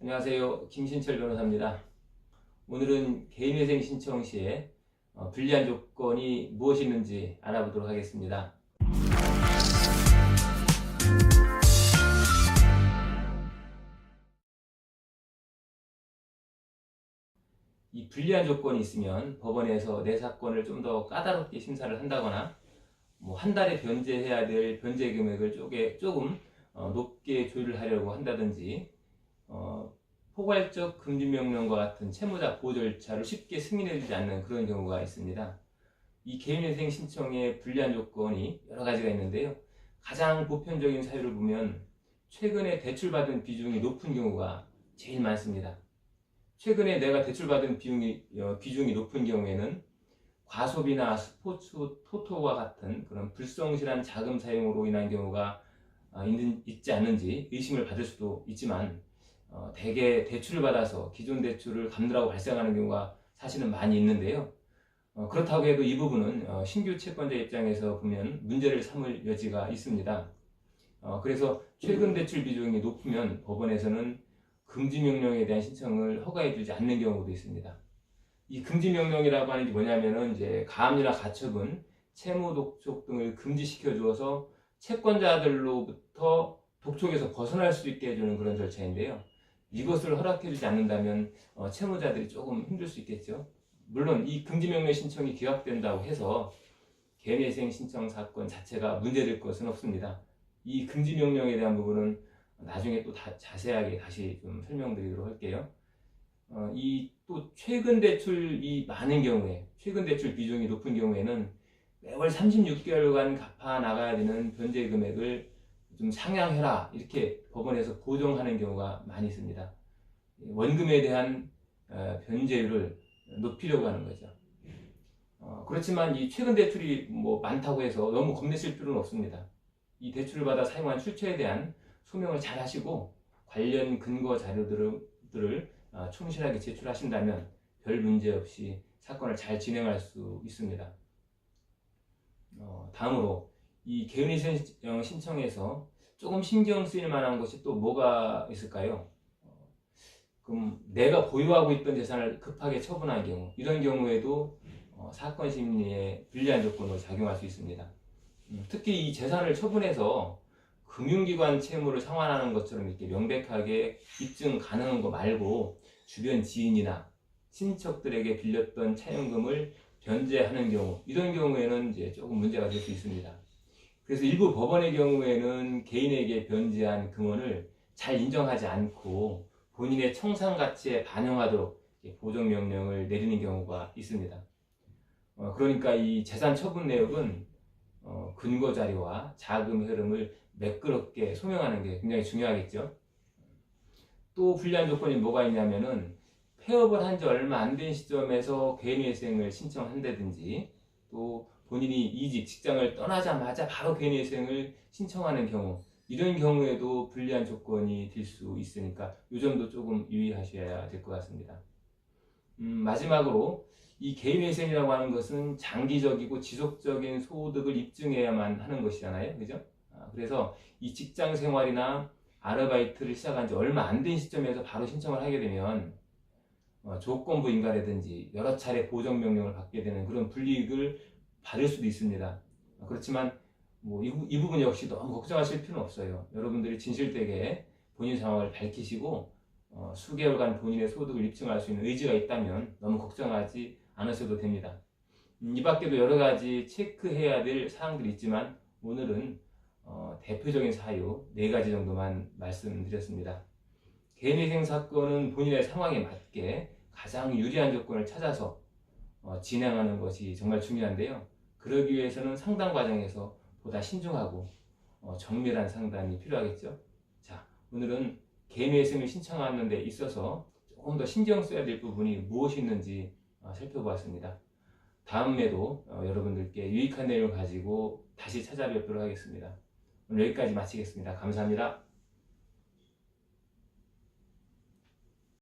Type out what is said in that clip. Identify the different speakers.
Speaker 1: 안녕하세요. 김신철 변호사입니다. 오늘은 개인회생 신청 시에 불리한 조건이 무엇이 있는지 알아보도록 하겠습니다. 이 불리한 조건이 있으면 법원에서 내 사건을 좀 더 까다롭게 심사를 한다거나 한 달에 변제해야 될 변제 금액을 조금 높게 조율을 하려고 한다든지 포괄적 금지명령과 같은 채무자 보호 절차를 쉽게 승인해주지 않는 그런 경우가 있습니다. 이 개인회생 신청의 불리한 조건이 여러 가지가 있는데요. 가장 보편적인 사유를 보면 최근에 대출받은 비중이 높은 경우가 제일 많습니다. 최근에 내가 대출받은 비중이 높은 경우에는 과소비나 스포츠 토토와 같은 그런 불성실한 자금 사용으로 인한 경우가 있지 않는지 의심을 받을 수도 있지만 대개 대출을 받아서 기존 대출을 갚느라고 발생하는 경우가 사실은 많이 있는데요. 그렇다고 해도 이 부분은 신규 채권자 입장에서 보면 문제를 삼을 여지가 있습니다. 그래서 최근 대출 비중이 높으면 법원에서는 금지명령에 대한 신청을 허가해주지 않는 경우도 있습니다. 이 금지명령이라고 하는 게 뭐냐면은 이제 가압류나 가처분, 채무 독촉 등을 금지시켜 주어서 채권자들로부터 독촉에서 벗어날 수 있게 해주는 그런 절차인데요. 이것을 허락해주지 않는다면 채무자들이 조금 힘들 수 있겠죠. 물론 이 금지명령 신청이 기각된다고 해서 개인회생 신청 사건 자체가 문제될 것은 없습니다. 이 금지명령에 대한 부분은 나중에 또 자세하게 다시 좀 설명드리도록 할게요. 이 또 최근 대출이 많은 경우에, 최근 대출 비중이 높은 경우에는 매월 36개월간 갚아 나가야 되는 변제 금액을 좀 상향해라 이렇게 법원에서 고정하는 경우가 많이 있습니다. 원금에 대한 변제율을 높이려고 하는 거죠. 그렇지만 이 최근 대출이 많다고 해서 너무 겁내실 필요는 없습니다. 이 대출을 받아 사용한 출처에 대한 소명을 잘 하시고 관련 근거 자료들을 충실하게 제출하신다면 별 문제 없이 사건을 잘 진행할 수 있습니다. 다음으로 이 개인회생 신청에서 조금 신경 쓰일 만한 것이 또 뭐가 있을까요? 그럼 내가 보유하고 있던 재산을 급하게 처분한 경우, 이런 경우에도 사건 심리에 불리한 조건으로 작용할 수 있습니다. 특히 이 재산을 처분해서 금융기관 채무를 상환하는 것처럼 이렇게 명백하게 입증 가능한 거 말고 주변 지인이나 친척들에게 빌렸던 차용금을 변제하는 경우, 이런 경우에는 이제 조금 문제가 될 수 있습니다. 그래서 일부 법원의 경우에는 개인에게 변제한 금원을 잘 인정하지 않고 본인의 청산 가치에 반영하도록 보정명령을 내리는 경우가 있습니다. 그러니까 이 재산 처분 내역은 근거 자료와 자금 흐름을 매끄럽게 소명하는 게 굉장히 중요하겠죠. 또 불리한 조건이 뭐가 있냐면은 폐업을 한 지 얼마 안 된 시점에서 개인회생을 신청한다든지 또 본인이 직장을 떠나자마자 바로 개인회생을 신청하는 경우, 이런 경우에도 불리한 조건이 될 수 있으니까 이 점도 조금 유의하셔야 될 것 같습니다. 마지막으로 이 개인회생이라고 하는 것은 장기적이고 지속적인 소득을 입증해야만 하는 것이잖아요. 그죠? 그래서 이 직장 생활이나 아르바이트를 시작한 지 얼마 안 된 시점에서 바로 신청을 하게 되면 조건부 인가라든지 여러 차례 보정명령을 받게 되는 그런 불이익을 받을 수도 있습니다. 그렇지만 이 부분 역시 너무 걱정하실 필요는 없어요. 여러분들이 진실되게 본인 상황을 밝히시고 수개월간 본인의 소득을 입증할 수 있는 의지가 있다면 너무 걱정하지 않으셔도 됩니다. 이 밖에도 여러 가지 체크해야 될 사항들이 있지만 오늘은 대표적인 사유 4가지 정도만 말씀드렸습니다. 개인회생 사건은 본인의 상황에 맞게 가장 유리한 조건을 찾아서 진행하는 것이 정말 중요한데요. 그러기 위해서는 상담 과정에서 보다 신중하고 정밀한 상담이 필요하겠죠. 자, 오늘은 개인회생을 신청하는 데 있어서 조금 더 신경 써야 될 부분이 무엇이 있는지 살펴보았습니다. 다음에도 여러분들께 유익한 내용을 가지고 다시 찾아뵙도록 하겠습니다. 오늘 여기까지 마치겠습니다. 감사합니다.